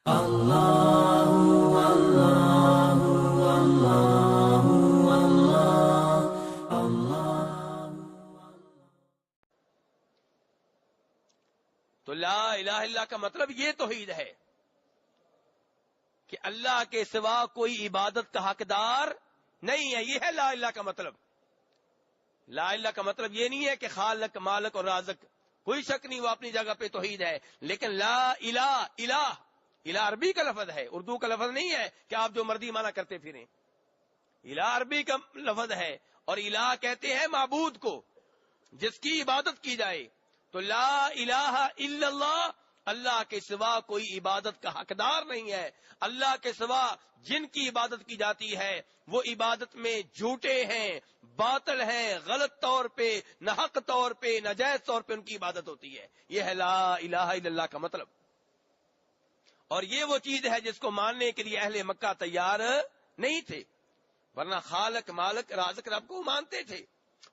تو لا الہ الا کا مطلب یہ توحید ہے کہ اللہ کے سوا کوئی عبادت کا حقدار نہیں ہے. یہ ہے لا الہ کا مطلب. لا الہ کا مطلب یہ نہیں ہے کہ خالق مالک اور رازق، کوئی شک نہیں، وہ اپنی جگہ پہ توحید ہے. لیکن لا الہ، الہ عربی کا لفظ ہے، اردو کا لفظ نہیں ہے کہ آپ جو مرضی مانا کرتے پھریں. الہ عربی کا لفظ ہے، اور الہ کہتے ہیں معبود کو، جس کی عبادت کی جائے. تو لا الہ الا اللہ، اللہ کے سوا کوئی عبادت کا حقدار نہیں ہے. اللہ کے سوا جن کی عبادت کی جاتی ہے وہ عبادت میں جھوٹے ہیں، باطل ہیں، غلط طور پہ، ناحق طور پہ، ناجائز طور پہ ان کی عبادت ہوتی ہے. یہ ہے لا الہ الا اللہ کا مطلب. اور یہ وہ چیز ہے جس کو ماننے کے لیے اہل مکہ تیار نہیں تھے، ورنہ خالق مالک رازق رب کو مانتے تھے.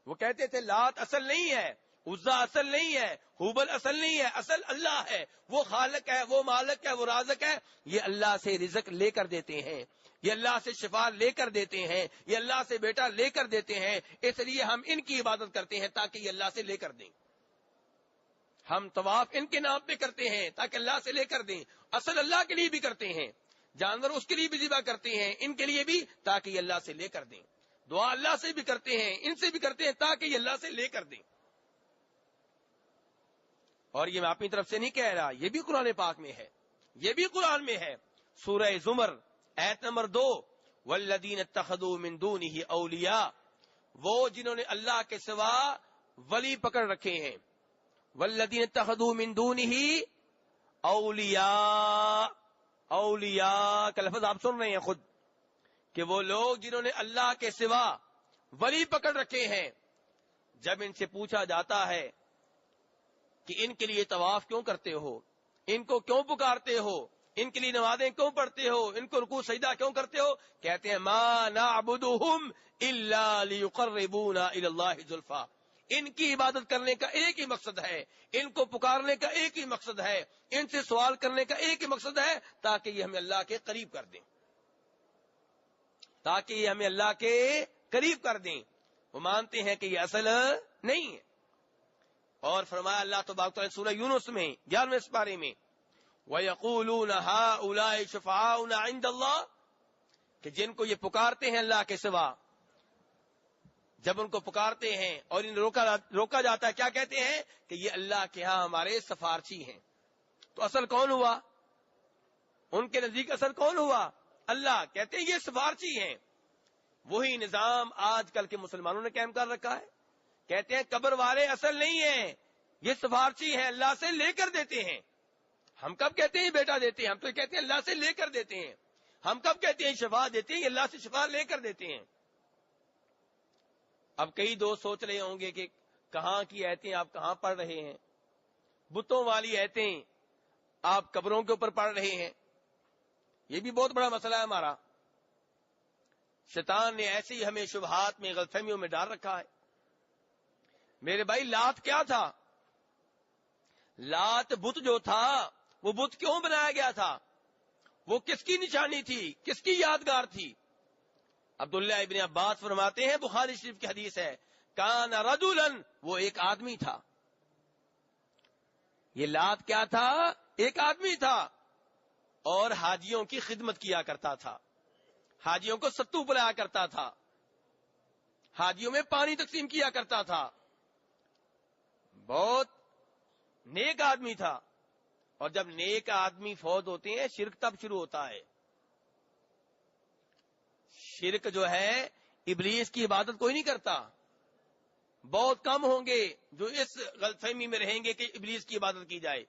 وہ کہتے تھے لات اصل نہیں ہے، عزا اصل نہیں ہے، حبل اصل نہیں ہے، اصل اللہ ہے. وہ خالق ہے، وہ مالک ہے، وہ رازق ہے. یہ اللہ سے رزق لے کر دیتے ہیں، یہ اللہ سے شفا لے کر دیتے ہیں، یہ اللہ سے بیٹا لے کر دیتے ہیں. اس لیے ہم ان کی عبادت کرتے ہیں تاکہ یہ اللہ سے لے کر دیں. ہم طواف ان کے نام پہ کرتے ہیں تاکہ اللہ سے لے کر دیں. اصل اللہ کے لیے بھی کرتے ہیں، جانور اس کے لیے بھی ذبح کرتے ہیں، ان کے لیے بھی تاکہ یہ اللہ سے لے کر دیں. دعا اللہ سے بھی کرتے ہیں، ان سے بھی کرتے ہیں تاکہ یہ اللہ سے لے کر دیں. اور یہ میں اپنی طرف سے نہیں کہہ رہا، یہ بھی قرآن پاک میں ہے، یہ بھی قرآن میں ہے. سورہ زمر آیت نمبر 2، والذین اتخذوا من دونہ اولیاء، وہ جنہوں نے اللہ کے سوا ولی پکڑ رکھے ہیں. والذین اتخذوا من دونہ اولیاء، اولیاء کا لفظ آپ سن رہے ہیں خود، کہ وہ لوگ جنہوں نے اللہ کے سوا ولی پکڑ رکھے ہیں. جب ان سے پوچھا جاتا ہے کہ ان کے لیے طواف کیوں کرتے ہو، ان کو کیوں پکارتے ہو، ان کے لیے نمازیں کیوں پڑھتے ہو، ان کو رکوع سجدہ کیوں کرتے ہو، کہتے ہیں ما نعبدہم الا لیقربونا الی اللہ زلفی. ان کی عبادت کرنے کا ایک ہی مقصد ہے، ان کو پکارنے کا ایک ہی مقصد ہے، ان سے سوال کرنے کا ایک ہی مقصد ہے تاکہ یہ ہمیں اللہ کے قریب کر دیں، تاکہ یہ ہمیں اللہ کے قریب کر دیں. وہ مانتے ہیں کہ یہ اصل نہیں ہے. اور فرمایا اللہ تبارک و تعالی سورہ یونس میں 11ویں سپارے میں، وَيَقُولُونَ هَؤُلَاءِ شُفَعَاؤُنَا عِندَ اللَّهِ، کہ جن کو یہ پکارتے ہیں اللہ کے سوا، جب ان کو پکارتے ہیں اور ان روکا جاتا ہے، کیا کہتے ہیں کہ یہ اللہ کے ہاں ہمارے سفارشی ہیں. تو اصل کون ہوا؟ ان کے نزدیک اصل کون ہوا؟ اللہ. کہتے ہیں یہ سفارشی ہیں. وہی نظام آج کل کے مسلمانوں نے قائم کر رکھا ہے. کہتے ہیں قبر والے اصل نہیں ہیں، یہ سفارشی ہیں، اللہ سے لے کر دیتے ہیں. ہم کب کہتے ہیں بیٹا دیتے ہیں؟ ہم تو کہتے ہیں اللہ سے لے کر دیتے ہیں. ہم کب کہتے ہیں شفا دیتے ہیں؟ اللہ سے شفا لے کر دیتے ہیں. اب کئی دوست سوچ رہے ہوں گے کہ کہاں کی ایتیں آپ کہاں پڑھ رہے ہیں، بتوں والی ایتیں آپ قبروں کے اوپر پڑھ رہے ہیں. یہ بھی بہت بڑا مسئلہ ہے ہمارا. شیطان نے ایسے ہی ہمیں شبہات میں، غلط فہمیوں میں ڈال رکھا ہے. میرے بھائی لات کیا تھا؟ لات بت جو تھا، وہ بت کیوں بنایا گیا تھا؟ وہ کس کی نشانی تھی، کس کی یادگار تھی؟ عبداللہ ابن عباس فرماتے ہیں، بخاری شریف کی حدیث ہے، کان رجلا، وہ ایک آدمی تھا. یہ لات کیا تھا؟ ایک آدمی تھا، اور حاجیوں کی خدمت کیا کرتا تھا، حاجیوں کو ستو پلایا کرتا تھا، حاجیوں میں پانی تقسیم کیا کرتا تھا. بہت نیک آدمی تھا. اور جب نیک آدمی فوت ہوتے ہیں، شرک تب شروع ہوتا ہے. شرک جو ہے، ابلیس کی عبادت کوئی نہیں کرتا. بہت کم ہوں گے جو اس غلط فہمی میں رہیں گے کہ ابلیس کی عبادت کی جائے.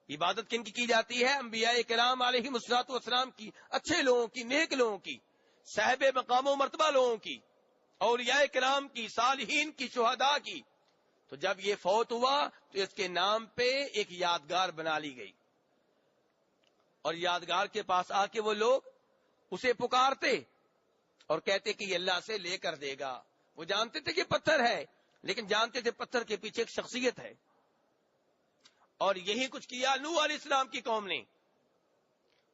عبادت کن کی جاتی ہے؟ انبیاء کرام علیہم الصلوۃ والسلام کی، اچھے لوگوں کی، نیک لوگوں کی، صاحب مقام و مرتبہ لوگوں کی، اولیاء کرام کی، صالحین کی، شہداء کی. تو جب یہ فوت ہوا تو اس کے نام پہ ایک یادگار بنا لی گئی، اور یادگار کے پاس آ کے وہ لوگ اسے پکارتے اور کہتے کہ یہ اللہ سے لے کر دے گا. وہ جانتے تھے کہ پتھر ہے، لیکن جانتے تھے پتھر کے پیچھے ایک شخصیت ہے. اور یہی کچھ کیا نوح علیہ السلام کی قوم نے.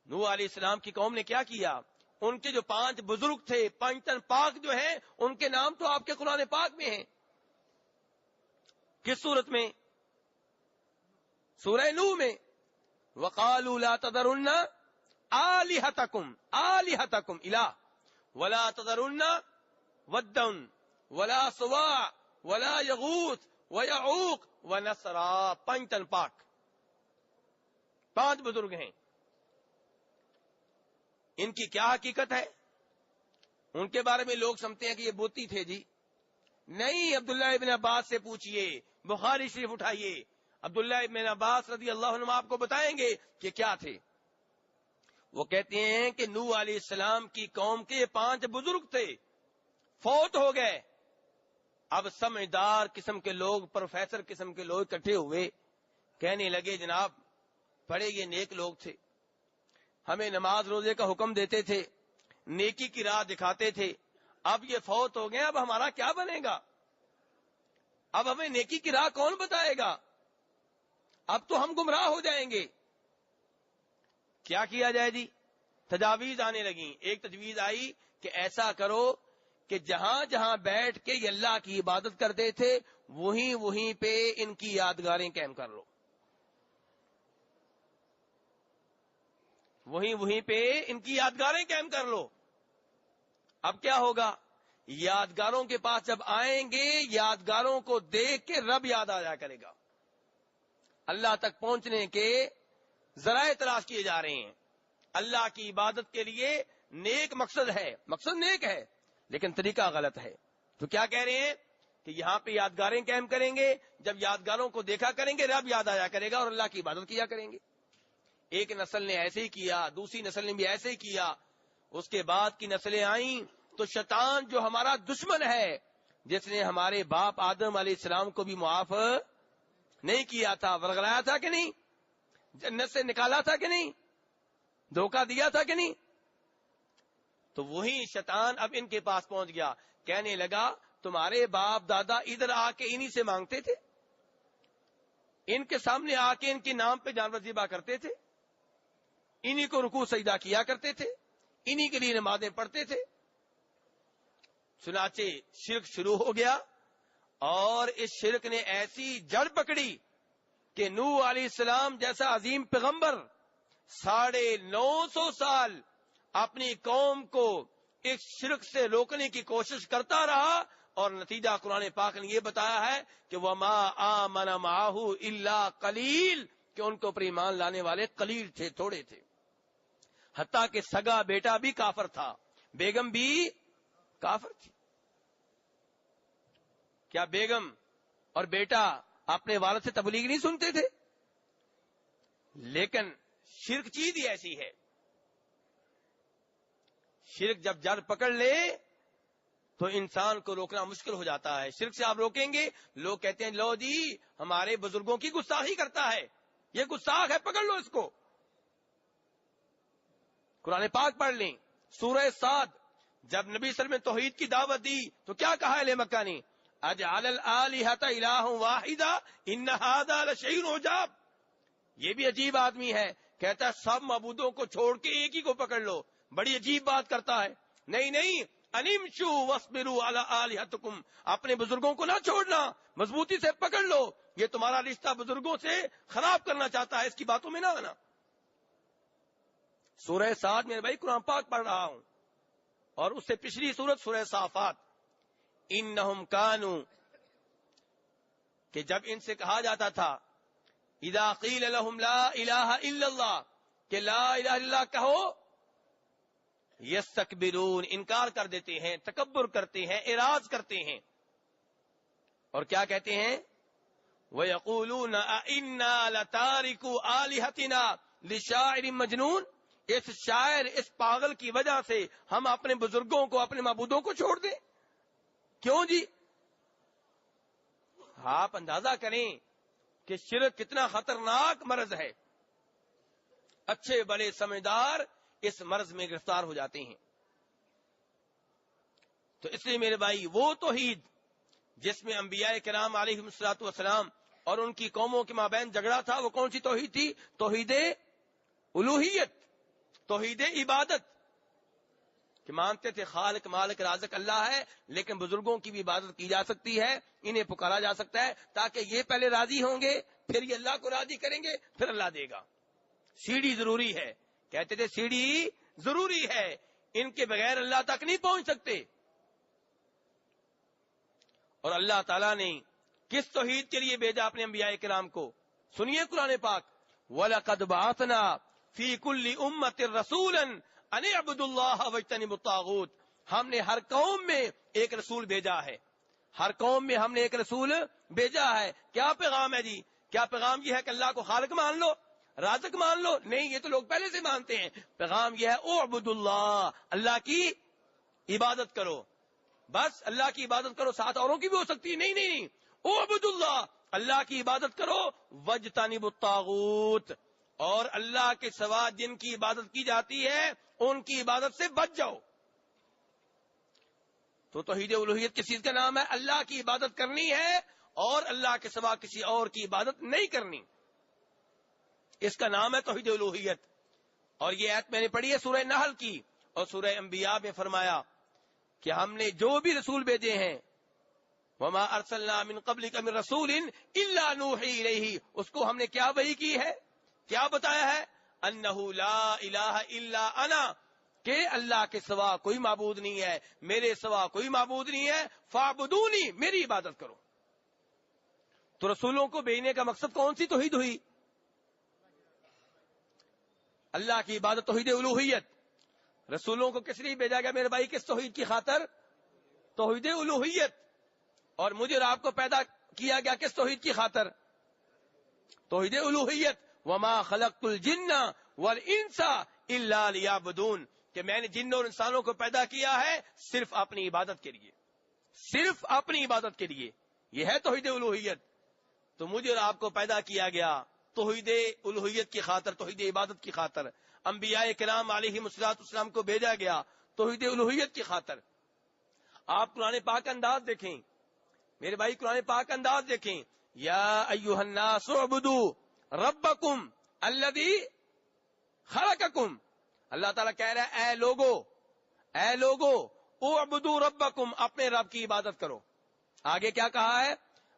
نوح علیہ السلام کی قوم نے کیا کیا؟ ان کے جو 5 بزرگ تھے، 5 تن پاک جو ہیں، ان کے نام تو آپ کے قرآن پاک میں ہیں. کس صورت میں؟ سورہ نوح میں. وَقَالُوا لَا تَذَرُنَّ آلِهَتَكُمْ إِلَٰهَ وَلَا تَذَرُنَّ وَدًّا وَلَا سُوَاعَ وَلَا يَغُوثَ وَيَعُوقَ وَنَسْرًا. 5 تن پاک، 5 بزرگ ہیں. ان کی کیا حقیقت ہے؟ ان کے بارے میں لوگ سمجھتے ہیں کہ یہ بوتی تھے. جی نہیں، عبداللہ ابن عباس سے پوچھئے، بخاری شریف اٹھائیے، عبداللہ ابن عباس رضی اللہ عنہ آپ کو بتائیں گے کہ کیا تھے. وہ کہتے ہیں کہ نوح علیہ السلام کی قوم کے 5 بزرگ تھے، فوت ہو گئے. اب سمجھدار قسم کے لوگ، پروفیسر قسم کے لوگ اکٹھے ہوئے، کہنے لگے جناب بڑے یہ نیک لوگ تھے، ہمیں نماز روزے کا حکم دیتے تھے، نیکی کی راہ دکھاتے تھے، اب یہ فوت ہو گئے، اب ہمارا کیا بنے گا؟ اب ہمیں نیکی کی راہ کون بتائے گا؟ اب تو ہم گمراہ ہو جائیں گے. کیا کیا جائے جی؟ تجاویز آنے لگیں. ایک تجویز آئی کہ ایسا کرو کہ جہاں جہاں بیٹھ کے یہ اللہ کی عبادت کرتے تھے وہیں پہ ان کی یادگاریں قائم کر لو، وہیں پہ ان کی یادگاریں قائم کر لو. اب کیا ہوگا؟ یادگاروں کے پاس جب آئیں گے، یادگاروں کو دیکھ کے رب یاد آ جایا کرے گا. اللہ تک پہنچنے کے ذرائع تلاش کیے جا رہے ہیں. اللہ کی عبادت کے لیے نیک مقصد ہے، مقصد نیک ہے، لیکن طریقہ غلط ہے. تو کیا کہہ رہے ہیں کہ یہاں پہ یادگاریں قائم کریں گے، جب یادگاروں کو دیکھا کریں گے رب یاد آیا کرے گا اور اللہ کی عبادت کیا کریں گے. ایک نسل نے ایسے ہی کیا، دوسری نسل نے بھی ایسے ہی کیا. اس کے بعد کی نسلیں آئیں تو شیطان جو ہمارا دشمن ہے، جس نے ہمارے باپ آدم علیہ السلام کو بھی معاف نہیں کیا تھا، ورگلایا تھا کہ نہیں، جنت سے نکالا تھا کہ نہیں، دھوکہ دیا تھا کہ نہیں، تو وہی شیطان اب ان کے پاس پہنچ گیا. کہنے لگا تمہارے باپ دادا ادھر آ کے انہی سے مانگتے تھے، ان کے سامنے آ کے ان کے نام پہ جانور ذبح کرتے تھے، انہی کو رکوع سجدہ کیا کرتے تھے، انہی کے لیے نمازیں پڑھتے تھے. چنانچہ شرک شروع ہو گیا اور اس شرک نے ایسی جڑ پکڑی کہ نوح علیہ السلام جیسا عظیم پیغمبر 950 سال اپنی قوم کو اس شرک سے روکنے کی کوشش کرتا رہا، اور نتیجہ قرآن پاک نے یہ بتایا ہے کہ وَمَا آمَنَ مَعَهُ إِلَّا قَلِيلٌ، کہ ان کو پر ایمان لانے والے قلیل تھے، تھوڑے تھے. حتیٰ کہ سگا بیٹا بھی کافر تھا، بیگم بھی کافر تھی. کیا بیگم اور بیٹا اپنے والد سے تبلیغ نہیں سنتے تھے؟ لیکن شرک چیز ہی ایسی ہے، شرک جب جڑ پکڑ لے تو انسان کو روکنا مشکل ہو جاتا ہے. شرک سے آپ روکیں گے، لوگ کہتے ہیں لو جی ہمارے بزرگوں کی گستاخی کرتا ہے، یہ گستاخ ہے، پکڑ لو اس کو. قرآن پاک پڑھ لیں، سورہ صاد، جب نبی صلی اللہ علیہ وسلم نے توحید کی دعوت دی تو کیا کہا اہل مکہ نے؟ اجعل الآلہۃ الہ واحدہ ان ھذا لشیء عجاب. یہ بھی عجیب آدمی ہے، کہتا ہے سب معبودوں کو چھوڑ کے ایک ہی کو پکڑ لو، بڑی عجیب بات کرتا ہے. نہیں، انمشوا واصبروا علی آلہتکم، اپنے بزرگوں کو نہ چھوڑنا، مضبوطی سے پکڑ لو. یہ تمہارا رشتہ بزرگوں سے خراب کرنا چاہتا ہے، اس کی باتوں میں نہ آنا. سورہ صاد میں بھائی قرآن پاک پڑھ رہا ہوں، اور اس سے پچھلی سورت سورہ صافات. انہم کانوا، کہ جب ان سے کہا جاتا تھا اذا قیل لهم لا الہ الا اللہ، کہ لا الہ الا اللہ کہو، یستکبرون، انکار کر دیتے ہیں، تکبر کرتے ہیں، اعراض کرتے ہیں. اور کیا کہتے ہیں؟ وَيَقُولُونَ أَإِنَّا لَتَارِكُوا آلِهَتِنَا لِشَاعِرٍ مَجْنُونٍ، اس شاعر، اس پاگل کی وجہ سے ہم اپنے بزرگوں کو، اپنے معبودوں کو چھوڑ دیں؟ کیوں جی؟ آپ اندازہ کریں کہ شرک کتنا خطرناک مرض ہے. اچھے بڑے سمجھدار اس مرض میں گرفتار ہو جاتے ہیں. تو اس لیے میرے بھائی، وہ توحید جس میں انبیاء کرام علیہم الصلوۃ والسلام اور ان کی قوموں کے مابین جھگڑا تھا، وہ کون سی توحید تھی؟ توحید الوہیت. توحید عبادت کہ مانتے تھے خالق مالک رازق اللہ ہے، لیکن بزرگوں کی بھی عبادت کی جا سکتی ہے، انہیں پکارا جا سکتا ہے تاکہ یہ پہلے راضی ہوں گے، پھر یہ اللہ کو راضی کریں گے، پھر اللہ دے گا۔ سیڑھی ضروری ہے، کہتے تھے سیڑھی ضروری ہے، ان کے بغیر اللہ تک نہیں پہنچ سکتے۔ اور اللہ تعالیٰ نے کس توحید کے لیے بھیجا اپنے انبیاء کرام کو؟ سنیے قرآن پاک، وَلَقَدْ بَعَثْنَا فِي كُلِّ أُمَّةٍ رَسُولًا أَنِ اعْبُدُوا اللَّهَ وَاجْتَنِبُوا الطَّاغُوتَ۔ ہم نے ہر قوم میں ایک رسول بھیجا ہے، ہر قوم میں ہم نے ایک رسول بھیجا ہے۔ کیا پیغام ہے جی؟ کیا پیغام یہ ہے کہ اللہ کو خالق مان لو، رازق مان لو؟ نہیں، یہ تو لوگ پہلے سے مانتے ہیں۔ پیغام یہ ہے اعبدوا اللہ، اللہ کی عبادت کرو، بس اللہ کی عبادت کرو، ساتھ اوروں کی بھی ہو سکتی ہے، نہیں نہیں نہیں، اعبدوا اللہ، اللہ کی عبادت کرو، واجتنبوا الطاغوت، اور اللہ کے سوا جن کی عبادت کی جاتی ہے ان کی عبادت سے بچ جاؤ۔ تو توحید الوہیت کس چیز کا نام ہے؟ اللہ کی عبادت کرنی ہے اور اللہ کے سوا کسی اور کی عبادت نہیں کرنی، اس کا نام ہے توحید الوہیت۔ اور یہ آیت میں نے پڑھی ہے سورہ نحل کی، اور سورہ انبیاء میں فرمایا کہ ہم نے جو بھی رسول بھیجے ہیں، وما ارسلنا من قبلک من رسول الا نوحی الیہ، اس کو ہم نے کیا وحی کی ہے، کیا بتایا ہے؟ انہ لا الہ الا انا، کہ اللہ کے سوا کوئی معبود نہیں ہے، میرے سوا کوئی معبود نہیں ہے، فاعبدونی، میری عبادت کرو۔ تو رسولوں کو بھیجنے کا مقصد کون سی توحید ہوئی؟ اللہ کی عبادت، توحید الوہیت۔ رسولوں کو کس لیے بھیجا گیا میرے بھائی؟ کس توحید کی خاطر؟ توحید الوہیت۔ اور مجھے اور آپ کو پیدا کیا گیا کس توحید کی خاطر؟ توحید الوہیت۔ وما خلقت الجن والانس الا لیعبدون، کہ میں نے جن اور انسانوں کو پیدا کیا ہے صرف اپنی عبادت کے لیے، صرف اپنی عبادت کے لیے، یہ ہے توحید الوہیت۔ تو مجھے اور آپ کو پیدا کیا گیا توحید الوہیت کی خاطر، توحید عبادت کی خاطر۔ انبیاء کرام علیہ الصلوۃ والسلام کو بھیجا گیا توحید الوہیت کی خاطر۔ آپ قرآن پاک کا انداز دیکھیں میرے بھائی، قرآن پاک کا انداز دیکھیں، یا ایھا الناس اعبدوا ربکم الذی خلقکم، اللہ تعالیٰ کہہ رہا ہے اے لوگو اعبدوا ربکم، اپنے رب کی عبادت کرو۔ آگے کیا کہا ہے؟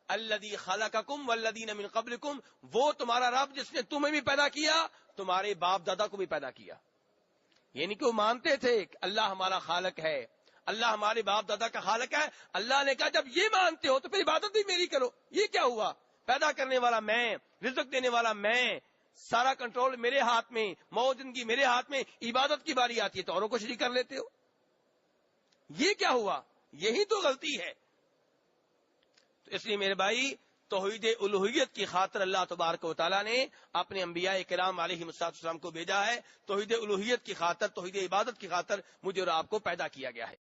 الذی خلقکم والذین من قبلکم، وہ تمہارا رب جس نے تمہیں بھی پیدا کیا، تمہارے باپ دادا کو بھی پیدا کیا۔ یعنی کہ وہ مانتے تھے کہ اللہ ہمارا خالق ہے، اللہ ہمارے باپ دادا کا خالق ہے۔ اللہ نے کہا جب یہ مانتے ہو تو پھر عبادت بھی میری کرو۔ یہ کیا ہوا؟ پیدا کرنے والا میں، رزق دینے والا میں، سارا کنٹرول میرے ہاتھ میں، موت زندگی میرے ہاتھ میں، عبادت کی باری آتی ہے تو اوروں کو شریک کر لیتے ہو، یہ کیا ہوا؟ یہی تو غلطی ہے۔ تو اس لیے میرے بھائی، توحید الوہیت کی خاطر اللہ تبارک و تعالیٰ نے اپنے انبیاء کرام علیہ السلام کو بھیجا ہے، توحید الوہیت کی خاطر، توحید عبادت کی خاطر مجھے اور آپ کو پیدا کیا گیا ہے۔